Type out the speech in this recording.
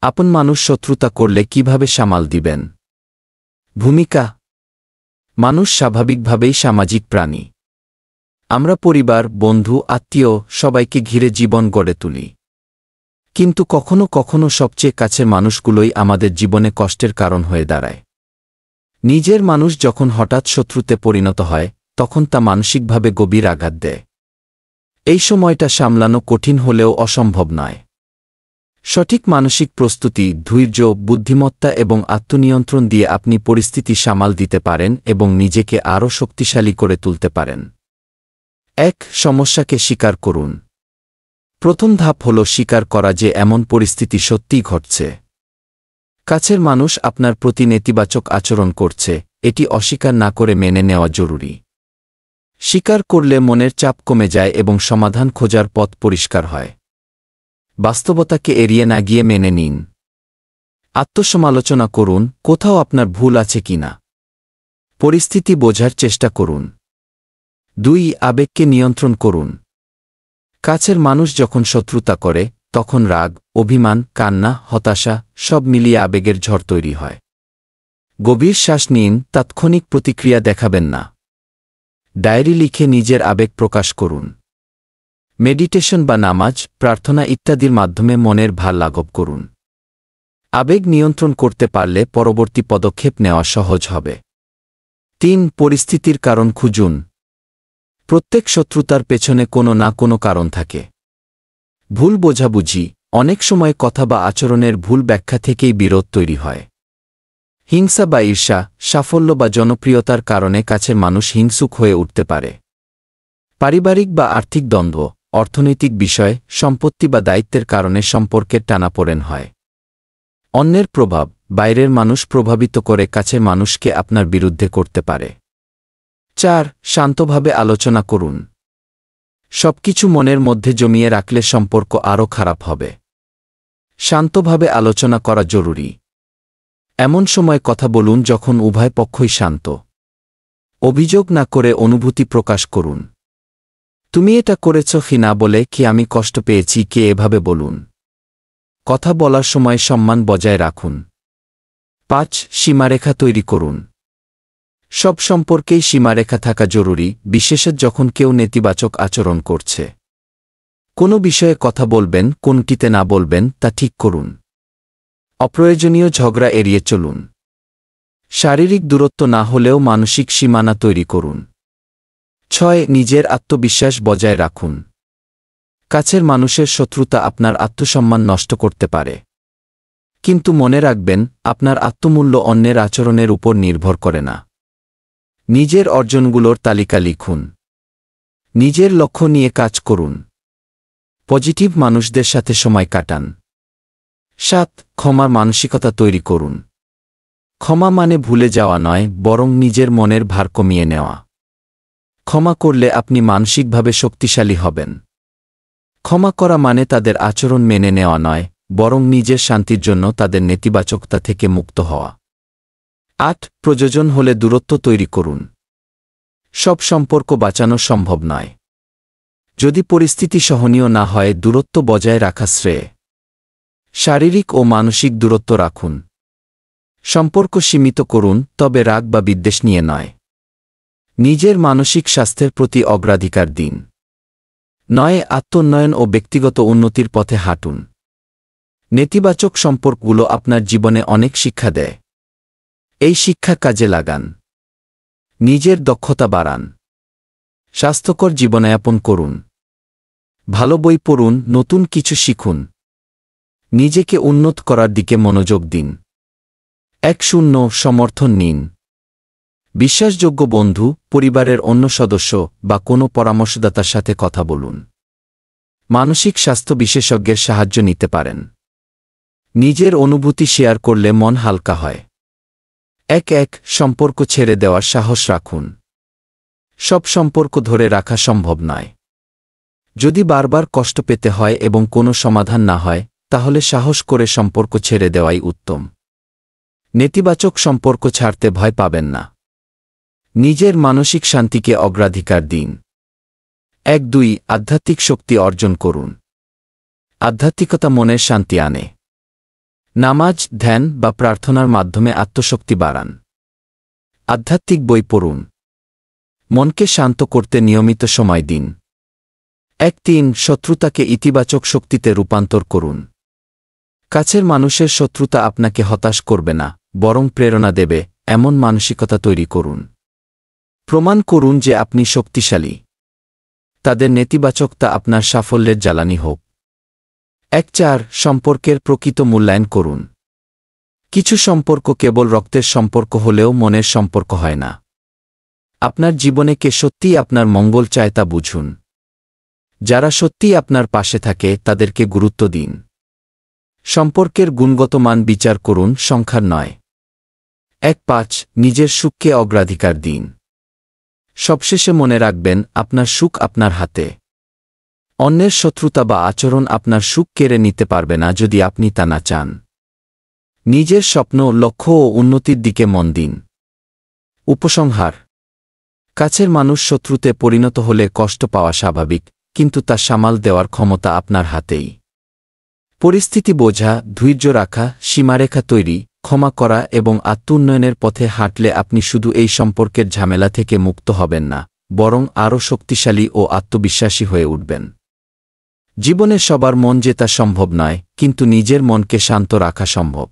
আপন মানুষ শত্রুতা করলে কিভাবে সামাল দিবেন? ভূমিকা। মানুষ স্বাভাবিকভাবেই সামাজিক প্রাণী। আমরা পরিবার, বন্ধু, আত্মীয় সবাইকে ঘিরে জীবন গড়ে তুলি। কিন্তু কখনো কখনো সবচেয়ে কাছের মানুষগুলোই আমাদের জীবনে কষ্টের কারণ হয়ে দাঁড়ায়। নিজের মানুষ যখন হঠাৎ শত্রুতে পরিণত হয়, তখন তা মানসিকভাবে গভীর আঘাত দেয়। এই সময়টা সামলানো কঠিন হলেও অসম্ভব নয়। সঠিক মানসিক প্রস্তুতি, ধৈর্য, বুদ্ধিমত্তা এবং আত্মনিয়ন্ত্রণ দিয়ে আপনি পরিস্থিতি সামাল দিতে পারেন এবং নিজেকে আরও শক্তিশালী করে তুলতে পারেন। ১. সমস্যাকে স্বীকার করুন। প্রথম ধাপ হল স্বীকার করা যে এমন পরিস্থিতি সত্যিই ঘটছে। কাছের মানুষ আপনার প্রতি নেতিবাচক আচরণ করছে, এটি অস্বীকার না করে মেনে নেওয়া জরুরি। স্বীকার করলে মনের চাপ কমে যায় এবং সমাধান খোঁজার পথ পরিষ্কার হয়। বাস্তবতাকে এড়িয়ে না গিয়ে মেনে নিন। আত্মসমালোচনা করুন, কোথাও আপনার ভুল আছে কিনা। পরিস্থিতি বোঝার চেষ্টা করুন। ২. আবেগকে নিয়ন্ত্রণ করুন। কাছের মানুষ যখন শত্রুতা করে, তখন রাগ, অভিমান, কান্না, হতাশা সব মিলিয়ে আবেগের ঝড় তৈরি হয়। গভীর শ্বাস নিন, তাৎক্ষণিক প্রতিক্রিয়া দেখাবেন না। ডায়েরি লিখে নিজের আবেগ প্রকাশ করুন। মেডিটেশন বা নামাজ, প্রার্থনা ইত্যাদির মাধ্যমে মনের ভার লাঘব করুন। আবেগ নিয়ন্ত্রণ করতে পারলে পরবর্তী পদক্ষেপ নেওয়া সহজ হবে। ৩. পরিস্থিতির কারণ খুঁজুন। প্রত্যেক শত্রুতার পেছনে কোনো না কোনো কারণ থাকে। ভুল বোঝাবুঝি, অনেক সময় কথা বা আচরণের ভুল ব্যাখ্যা থেকেই বিরোধ তৈরি হয়। হিংসা বা ঈর্ষা, সাফল্য বা জনপ্রিয়তার কারণে কাছের মানুষ হিংসুক হয়ে উঠতে পারে। পারিবারিক বা আর্থিক দ্বন্দ্ব, অর্থনৈতিক বিষয়, সম্পত্তি বা দায়িত্বের কারণে সম্পর্কের টানাপোড়েন হয়। অন্যের প্রভাব, বাইরের মানুষ প্রভাবিত করে কাছের মানুষকে আপনার বিরুদ্ধে করতে পারে। ৪. শান্তভাবে আলোচনা করুন। সবকিছু মনের মধ্যে জমিয়ে রাখলে সম্পর্ক আরও খারাপ হবে। শান্তভাবে আলোচনা করা জরুরি। এমন সময় কথা বলুন যখন উভয় পক্ষই শান্ত। অভিযোগ না করে অনুভূতি প্রকাশ করুন। তুমি এটা করেছ কি না বলে কি আমি কষ্ট পেয়েছি কে এভাবে বলুন। কথা বলার সময় সম্মান বজায় রাখুন। ৫. সীমারেখা তৈরি করুন। সব সম্পর্কেই সীমারেখা থাকা জরুরি, বিশেষত যখন কেউ নেতিবাচক আচরণ করছে। কোনো বিষয়ে কথা বলবেন, কোনটিতে না বলবেন তা ঠিক করুন। অপ্রয়োজনীয় ঝগড়া এড়িয়ে চলুন। শারীরিক দূরত্ব না হলেও মানসিক সীমানা তৈরি করুন। ৬. নিজের আত্মবিশ্বাস বজায় রাখুন। কাছের মানুষের শত্রুতা আপনার আত্মসম্মান নষ্ট করতে পারে। কিন্তু মনে রাখবেন, আপনার আত্মমূল্য অন্যের আচরণের উপর নির্ভর করে না। নিজের অর্জনগুলোর তালিকা লিখুন। নিজের লক্ষ্য নিয়ে কাজ করুন। পজিটিভ মানুষদের সাথে সময় কাটান। ৭. ক্ষমার মানসিকতা তৈরি করুন। ক্ষমা মানে ভুলে যাওয়া নয়, বরং নিজের মনের ভার কমিয়ে নেওয়া। ক্ষমা করলে আপনি মানসিকভাবে শক্তিশালী হবেন। ক্ষমা করা মানে তাদের আচরণ মেনে নেওয়া নয়, বরং নিজের শান্তির জন্য তাদের নেতিবাচকতা থেকে মুক্ত হওয়া। ৮. প্রয়োজন হলে দূরত্ব তৈরি করুন। সব সম্পর্ক বাঁচানো সম্ভব নয়। যদি পরিস্থিতি সহনীয় না হয়, দূরত্ব বজায় রাখা শ্রেয়। শারীরিক ও মানসিক দূরত্ব রাখুন। সম্পর্ক সীমিত করুন, তবে রাগ বা বিদ্বেষ নিয়ে নয়। নিজের মানসিক স্বাস্থ্যের প্রতি অগ্রাধিকার দিন। ৯. আত্মোন্নয়ন ও ব্যক্তিগত উন্নতির পথে হাঁটুন। নেতিবাচক সম্পর্কগুলো আপনার জীবনে অনেক শিক্ষা দেয়। এই শিক্ষা কাজে লাগান। নিজের দক্ষতা বাড়ান। স্বাস্থ্যকর জীবনযাপন করুন। ভালো বই পড়ুন, নতুন কিছু শিখুন। নিজেকে উন্নত করার দিকে মনোযোগ দিন। ১. সমর্থন নিন। বিশ্বাসযোগ্য বন্ধু, পরিবারের অন্য সদস্য বা কোনো পরামর্শদাতার সাথে কথা বলুন। মানসিক স্বাস্থ্য বিশেষজ্ঞের সাহায্য নিতে পারেন। নিজের অনুভূতি শেয়ার করলে মন হালকা হয়। ১. সম্পর্ক ছেড়ে দেওয়ার সাহস রাখুন। সব সম্পর্ক ধরে রাখা সম্ভব নয়। যদি বারবার কষ্ট পেতে হয় এবং কোনো সমাধান না হয়, তাহলে সাহস করে সম্পর্ক ছেড়ে দেওয়াই উত্তম। নেতিবাচক সম্পর্ক ছাড়তে ভয় পাবেন না। নিজের মানসিক শান্তিকে অগ্রাধিকার দিন। ১. আধ্যাত্মিক শক্তি অর্জন করুন। আধ্যাত্মিকতা মনের শান্তি আনে। নামাজ, ধ্যান বা প্রার্থনার মাধ্যমে আত্মশক্তি বাড়ান। আধ্যাত্মিক বই পড়ুন। মনকে শান্ত করতে নিয়মিত সময় দিন। 3 শত্রুতাকে ইতিবাচক শক্তিতে রূপান্তর করুন। কাছের মানুষের শত্রুতা আপনাকে হতাশ করবে না, বরং প্রেরণা দেবে, এমন মানসিকতা তৈরি করুন। প্রমাণ করুন যে আপনি শক্তিশালী। তাদের নেতিবাচকতা আপনার সাফল্যের জ্বালানি হোক। 4 সম্পর্কের প্রকৃত মূল্যায়ন করুন। কিছু সম্পর্ক কেবল রক্তের সম্পর্ক হলেও মনের সম্পর্ক হয় না। আপনার জীবনে কে সত্যিই আপনার মঙ্গল চায় তা বুঝুন। যারা সত্যিই আপনার পাশে থাকে তাদেরকে গুরুত্ব দিন। সম্পর্কের গুণগত মান বিচার করুন, সংখ্যার নয়। 5 নিজের সুখকে অগ্রাধিকার দিন। সবশেষে মনে রাখবেন, আপনার সুখ আপনার হাতে। অন্যের শত্রুতা বা আচরণ আপনার সুখ কেড়ে নিতে পারবে না যদি আপনি তা না চান। নিজের স্বপ্ন, লক্ষ্য ও উন্নতির দিকে মন দিন। উপসংহার: কাছের মানুষ শত্রুতে পরিণত হলে কষ্ট পাওয়া স্বাভাবিক, কিন্তু তা সামাল দেওয়ার ক্ষমতা আপনার হাতেই। পরিস্থিতি বোঝা, ধৈর্য রাখা, সীমারেখা তৈরি, ক্ষমা করা এবং আত্ম-উন্নয়নের পথে হাঁটলে আপনি শুধু এই সম্পর্কের ঝামেলা থেকে মুক্ত হবেন না, বরং আরও শক্তিশালী ও আত্মবিশ্বাসী হয়ে উঠবেন। জীবনে সবার মন জেতা সম্ভব নয়, কিন্তু নিজের মনকে শান্ত রাখা সম্ভব।